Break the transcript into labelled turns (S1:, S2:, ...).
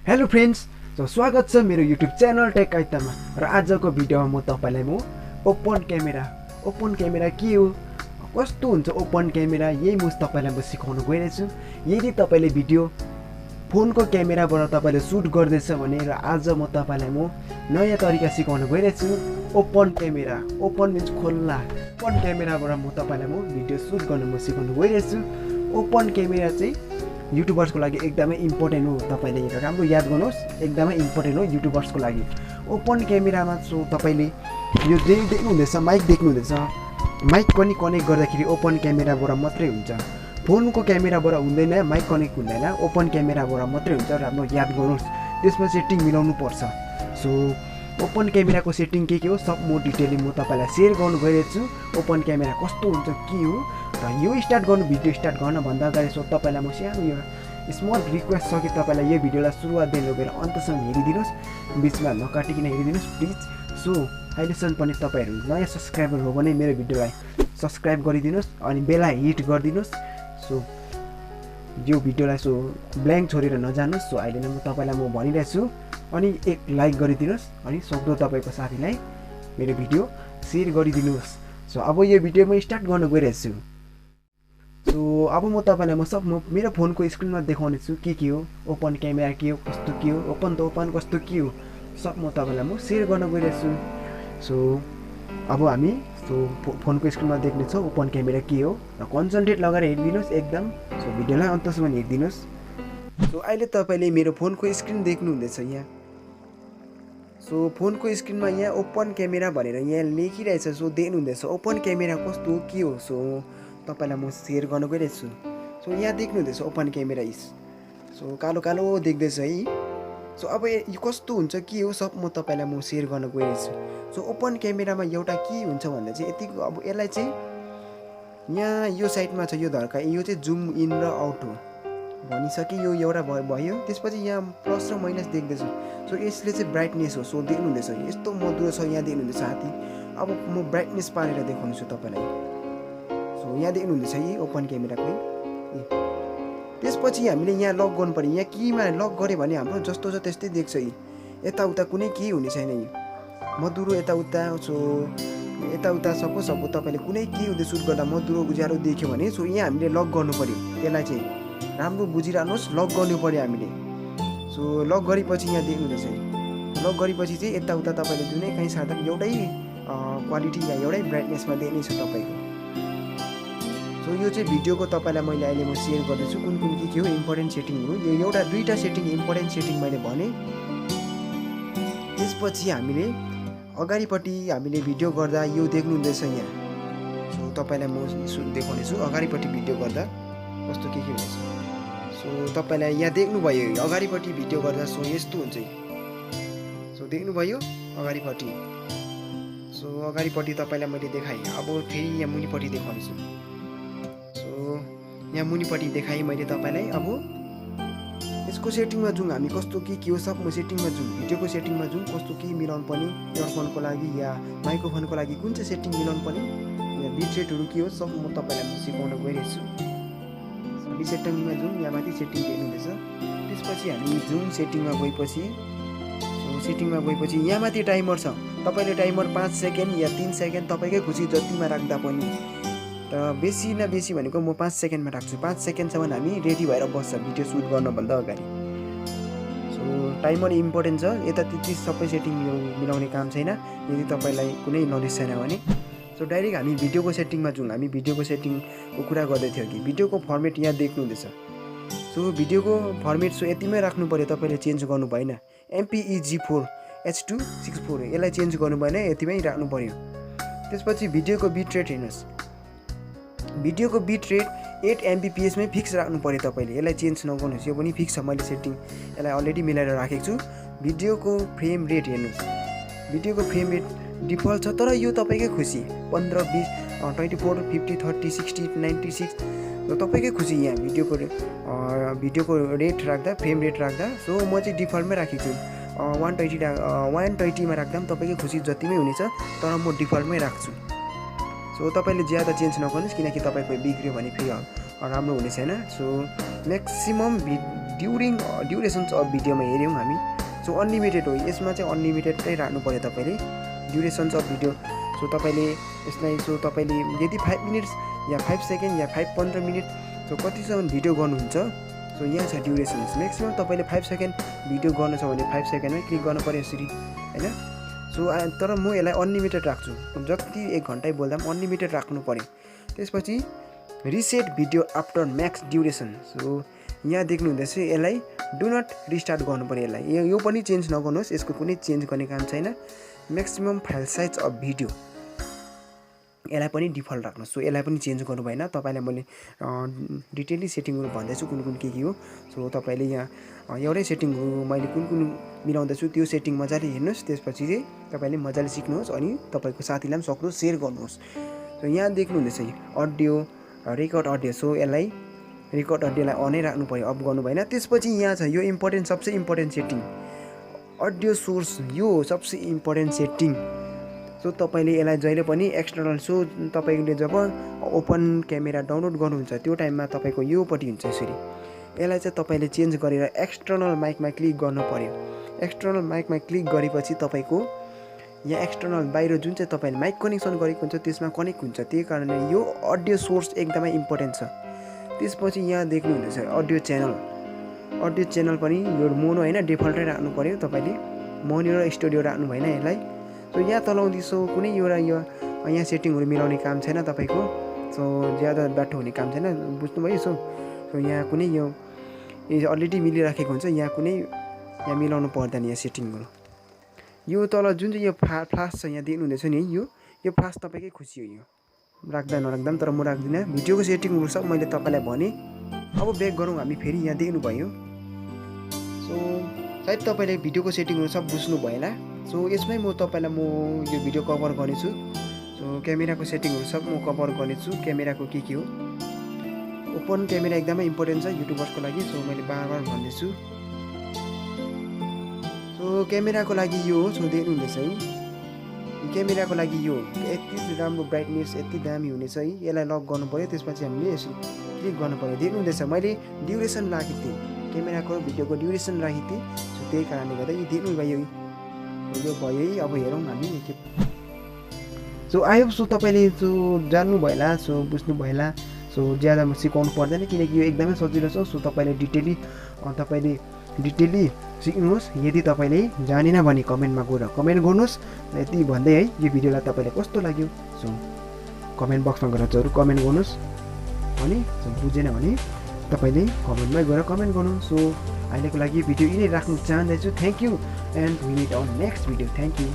S1: Hello friends, स्वागत छ मेरो YouTube च्यानल टेकाइतामा। र आजको भिडियोमा म तपाईलाई ओपन क्यामेरा के हो, कस्तो हुन्छ ओपन क्यामेरा, यही म तपाईलाई सिकाउन गइरहेछु। यदि तपाईले भिडियो फोनको क्यामेराबाट तपाईले सुट गर्दैछ भने र आज म तपाईलाई नयाँ तरिका सिकाउन गइरहेछु। ओपन क्यामेरा, ओपन मिन्स खोल्ला। ओपन क्यामेराबाट म तपाईलाई भिडियो सुट गर्न सिकाउन गइरहेछु। ओपन क्यामेरा चाहिँ युट्युबर्सको लागि एकदमै इम्पोर्टेन्ट हो। तपाईले राम्रो याद गर्नुहोस्, एकदमै इम्पोर्टेन्ट हो युट्युबर्सको लागि। ओपन क्यामेरामा तपाईले यो देख्नुहुँदैछ, माइक देख्नुहुँदैछ। माइक पनि कनेक्ट गर्दाखेरि ओपन क्यामेराबाट मात्रै हुन्छ, फोनको क्यामेराबाट हुँदैन। माइक कनेक्ट हुँदैन, ओपन क्यामेराबाट मात्रै हुन्छ। राम्रो याद गर्नुहोस्, त्यसमा सेटिङ मिलाउनु पर्छ। सो ओपन क्यामेराको सेटिङ के हो सब म डिटेलली म तपाईलाई सेयर गर्नु गइरहेको छु। ओपन क्यामेरा कस्तो हुन्छ, के हो, र यो भिडियो स्टार्ट गर्न भन्दा अगाडि तपाईलाई म सानो यो स्मल रिक्वेस्ट छ कि तपाईलाई यो भिडियोलाई सुरुवातदेखि लिएर अन्तसम्म हेरिदिनुहोस्, बिचमा नकाटिकन हेरिदिनुहोस् प्लिज। सो अहिलेसम्म पनि तपाईहरु नयाँ सब्स्क्राइबर हो भने मेरो भिडियोलाई सब्स्क्राइब गरिदिनुहोस् अनि बेल हिट गरिदिनुहोस्। सो यो भिडियोलाई ब्ल्याङ्क छोडेर नजानुहोस्। सो अहिले नै म तपाईलाई भनिरहेको छु, अनि एक लाइक गरिदिनुहोस् अनि सक्दो तपाईको साथीलाई मेरो भिडियो शेयर गरिदिनुहोस्। सो अब यो भिडियो म स्टार्ट गर्न गइरहेको छु। सो अब म तपाईलाई म मेरो फोनको स्क्रिनमा देखाउने छु के हो ओपन क्यामेरा, के हो कस्तो, के हो ओपन त ओपन कस्तो के हो सब म तपाईलाई शेयर गर्न गइरहेको छु। सो अब हामी फोनको स्क्रिनमा देख्ने छ ओपन क्यामेरा के हो, र कन्सन्ट्रेट लगाएर हेरिदिनुहोस् एकदम। सो भिडियोलाई अन्तसम्म हेरिदिनुहोस्। सो अहिले तपाईले मेरो फोनको स्क्रिन देख्नुहुँदैछ यहाँ। सो फोनको स्क्रिनमा यहाँ ओपन क्यामेरा भनेर यहाँ लेखिरहेछ। सो देख्नुहुँदैछ ओपन क्यामेरा कस्तो हो, के हो। सो तपाईलाई म शेयर गर्न गइरहेको छु। सो यहाँ देख्नुहुँदैछ ओपन क्यामेरा इज, सो कालो कालो देख्दैछ है। सो अब यो कस्तो हुन्छ, के हो सब म तपाईलाई शेयर गर्न गइरहेको छु। सो ओपन क्यामेरामा एउटा के हुन्छ भन्दा चाहिँ यतिको, अब यसलाई चाहिँ यहाँ यो साइडमा छ यो धर्का, यो चाहिँ जुम इन र आउट हो भनिसकेँ। यो एउटा भयो। त्यसपछि यहाँ प्लस र माइनस देख्दैछु। सो यसले चाहिँ ब्राइटनेस हो। सो देख्नुहुँदैछ यस्तो मधुरो छ, यहाँ देख्नुहुँदैछ हात्ती। अब म ब्राइटनेस पारेर देखाउँछु तपाईँलाई। सो यहाँ देख्नुहुँदैछ है ओपन क्यामेराको। त्यसपछि हामीले यहाँ लक गर्नु पर्यो। यहाँ कीमा लक गऱ्यो भने हाम्रो जस्तो छ त्यस्तै देख्छ है। यताउता कुनै केही हुने छैन यो मधुरो यताउता। सो यताउता सपोज तपाईँले कुनै के हुँदै सुट गर्दा मधुरो उज्यालो देख्यो भने सो यहाँ हामीले लक गर्नु पर्यो। त्यसलाई चाहिँ राम्रो बुझिरहनुहोस्, लक गर्नु पर्यो हामीले। सो लक गरेपछि यहाँ देख्नुहुँदैछ है, लक गरेपछि चाहिँ यताउता तपाईँले जुनै कहीँ सार्दा एउटै क्वालिटी या एउटै ब्राइटनेसमा देख्ने छ तपाईँको। सो यो चाहिँ भिडियोको तपाईँलाई मैले अहिले म सेयर गर्दैछु कुन के हो इम्पोर्टेन्ट सेटिङहरू। यो एउटा दुईवटा सेटिङ इम्पोर्टेन्ट सेटिङ मैले भने। त्यसपछि हामीले अगाडिपट्टि हामीले भिडियो गर्दा यो देख्नुहुँदैछ यहाँ। सो तपाईँलाई म देखाउने छु अगाडिपट्टि भिडियो गर्दा कस्तो के हुनेछ। सो तपाईँलाई यहाँ देख्नुभयो अगाडिपट्टि भिडियो गर्दा सो यस्तो हुन्छ। सो देख्नुभयो अगाडिपट्टि। सो अगाडिपट्टि तपाईँलाई मैले देखाएँ। अब फेरि यहाँ मुनिपट्टि देखाउने छु। सो यहाँ मुनिपट्टि देखाएँ मैले तपाईँलाई। अब यसको सेटिङमा जाउँ हामी, कस्तो के हो सब म सेटिङमा जाउँ, भिडियोको सेटिङमा जाउँ, कस्तो के मिलाउनु पर्ने इयरफोनको लागि या माइक्रोफोनको लागि कुन चाहिँ सेटिङ मिलाउनु पर्ने, या बिट रेटहरू के हो सब म तपाईँलाई सिकाउन गइरहेको छु। सेटिङमा जाउँ, यहाँ माथि सेटिङ देख्नुहुँदैछ। त्यसपछि हामी जुम सेटिङमा गएपछि, सेटिङमा गएपछि यहाँ माथि टाइमर छ। तपाईँले टाइमर 5 सेकेन्ड या 3 सेकेन्ड तपाईँकै खुसी जतिमा राख्दा पनि, तर बेसी न बेसी भनेको म 5 सेकेन्डमा राख्छु। 5 सेकेन्डसम्म हामी रेडी भएर बस्छ भिडियो सुट गर्नुभन्दा अगाडि। सो टाइमर इम्पोर्टेन्ट छ। यता त्यति सबै सेटिङ मिलाउने काम छैन यदि तपाईँलाई कुनै नलेज छैन भने। सो डाइरेक्ट हामी भिडियोको सेटिङमा जाउँ। हामी भिडियोको सेटिङको कुरा गर्दै थियौँ कि भिडियोको फर्मेट यहाँ देख्नुहुँदैछ। सो भिडियोको फर्मेट यतिमै राख्नु पऱ्यो, तपाईँले चेन्ज गर्नु भएन। MPEG-4H.264 यसलाई चेन्ज गर्नु भएन, यतिमै राख्नु पऱ्यो। त्यसपछि भिडियोको बिट रेट हेर्नुहोस्, भिडियोको बिट रेट 8 Mbps मै फिक्स राख्नु पऱ्यो तपाईँले, यसलाई चेन्ज नगर्नुहोस्। यो पनि फिक्स छ, मैले सेटिङ यसलाई अलरेडी मिलाएर राखेको छु। भिडियोको फ्रेम रेट हेर्नुहोस्, भिडियोको फ्रेम रेट डिफल्ट छ, तर यो तपाईँकै खुसी 15, 20, 24, 50, 30, 60, 96 तपाईँकै खुसी। यहाँ भिडियोको रेट राख्दा, फ्रेम रेट राख्दा, सो म चाहिँ डिफल्टमै राखेको छु। 120मा राख्दा पनि तपाईँकै खुसी जतिमै हुनेछ, तर म डिफल्टमै राख्छु। सो तपाईँले ज्यादा चेन्ज नगर्नुहोस्, किनकि तपाईँको बिग्रियो भने फेरि राम्रो हुने छैन। सो म्याक्सिमम ड्युरेसन्स अफ भिडियोमा हेऱ्यौँ हामी सो अनलिमिटेड हो यसमा चाहिँ अनलिमिटेडै राख्नु पर्यो तपाईँले ड्युरेसन्स अफ भिडियो सो तपाईँले यसलाई सो तपाईँले यदि 5 मिनट्स या 5 सेकेन्ड या 15 मिनट सो कतिसम्म भिडियो गर्नुहुन्छ सो यहाँ छ ड्युरेसन्स म्याक्सिमम तपाईँले 5 सेकेन्ड भिडियो गर्नु छ भने 5 सेकेन्डमै क्लिक गर्नु पर्यो यसरी हैन सो तर म यसलाई अनलिमिटेड राख्छु जति 1 घन्टै बोल्दा पनि अनलिमिटेड राख्नु पर्यो त्यसपछि reset video after Max duration so यहाँ देख्नुहुँदैछ यसलाई डु नट रिस्टार्ट गर्नु पर्यो यसलाई यो पनि चेन्ज नगर्नुहोस् यसको कुनै चेन्ज गर्ने काम छैन maximum file size of video यसलाई पनि डिफल्ट राख्नुहोस् सो यसलाई पनि चेन्ज गर्नु भएन तपाईँलाई मैले डिटेली सेटिङहरू भन्दैछु कुन कुन के हो सो तपाईँले यहाँ एउटै सेटिङहरू मैले कुन कुन मिलाउँदैछु त्यो सेटिङ मजाले हेर्नुहोस् त्यसपछि चाहिँ तपाईँले मजाले सिक्नुहोस् अनि तपाईँको साथीलाई पनि सक्नुहोस् सेयर गर्नुहोस् सो यहाँ देख्नुहुँदैछ अडियो रेकर्ड अडियो सो यसलाई रेकर्ड अडियोलाई अनै राख्नु पर्यो अफ गर्नु भएन त्यसपछि यहाँ छ यो इम्पोर्टेन्ट सबसे इम्पोर्टेन्ट सेटिङ अडियो सोर्स यो सबसे इम्पोर्टेन्ट सेटिङ सो तपाईँले यसलाई जहिले पनि एक्सटर्नल सो तपाईँले जब ओपन क्यामेरा डाउनलोड गर्नुहुन्छ त्यो टाइममा तपाईँको योपट्टि हुन्छ यसरी यसलाई चाहिँ तपाईँले चेन्ज गरेर एक्सटर्नल माइकमा क्लिक गर्नु पर्यो एक्सटर्नल माइकमा क्लिक गरेपछि तपाईँको यहाँ एक्सटर्नल बाहिर जुन चाहिँ तपाईँले माइक कनेक्सन गरेको हुन्छ त्यसमा कनेक्ट हुन्छ त्यही कारणले यो अडियो सोर्स एकदमै इम्पोर्टेन्ट छ त्यसपछि यहाँ देख्नुहुँदैछ अडियो च्यानल पनि यो मोनो होइन डिफल्टै राख्नु पर्यो तपाईँले मोनो र स्टुडियो राख्नु भएन यसलाई सो यहाँ तलाउँदैछौ कुनै एउटा यो यहाँ सेटिङहरू मिलाउने काम छैन तपाईँको सो ज्यादा बाटो हुने काम छैन बुझ्नुभयो सो यहाँ कुनै यो अलरेडी मिलिराखेको हुन्छ यहाँ कुनै यहाँ मिलाउनु पर्दैन यहाँ सेटिङहरू यो तल जुन चाहिँ यो फ्लास छ यहाँ देख्नुहुँदैछ नि यो फ्लास तपाईँकै खुसी हो यो राख्दा नराख्दा पनि तर म राख्दिनँ भिडियोको सेटिङहरू सब मैले तपाईँलाई भने अब ब्याक गरौँ हामी फेरि यहाँ देख्नुभयो सो सायद तपाईँले भिडियोको सेटिङहरू सब बुझ्नु भएला सो यसमै म तपाईँलाई यो भिडियो कभर गर्नेछु सो क्यामेराको सेटिङहरू सब म कभर गर्नेछु क्यामेराको के हो ओपन क्यामेरा एकदमै इम्पोर्टेन्ट छ युट्युबर्सको लागि सो मैले बार भन्दैछु सो क्यामेराको लागि यो हो सो देख्नुहुँदैछ है क्यामेराको लागि यो यति राम्रो ब्राइटनेस यति दामी हुनेछ है यसलाई लक गर्नु पर्यो त्यसपछि हामीले यसरी क्लिक गर्नु पर्यो देख्नुहुँदैछ मैले ड्युरेसन राखेको थिएँ क्यामेराको भिडियोको ड्युरेसन राखेको थिएँ सो त्यही कारणले गर्दा यो देख्नुभयो यो भयो है अब हेरौँ हामी सो आई होप सो तपाईँले सो जान्नु भएला सो बुझ्नु भएला सो ज्यादा सिकाउनु पर्दैन किनकि यो एकदमै सजिलो छ सो तपाईँले डिटेली सिक्नुहोस् यदि तपाईँले जानेन भने कमेन्टमा गएर कमेन्ट गर्नुहोस् यति भन्दै है यो भिडियोलाई तपाईँलाई कस्तो लाग्यो सो कमेन्ट बक्समा गएर जरुर कमेन्ट गर्नुहोस् अनि बुझेन भने तपाईँले कमेन्टमै गएर कमेन्ट गर्नु सो अहिलेको लागि भिडियो यिनै राख्न चाहन्दैछु thank you and we meet on next video thank you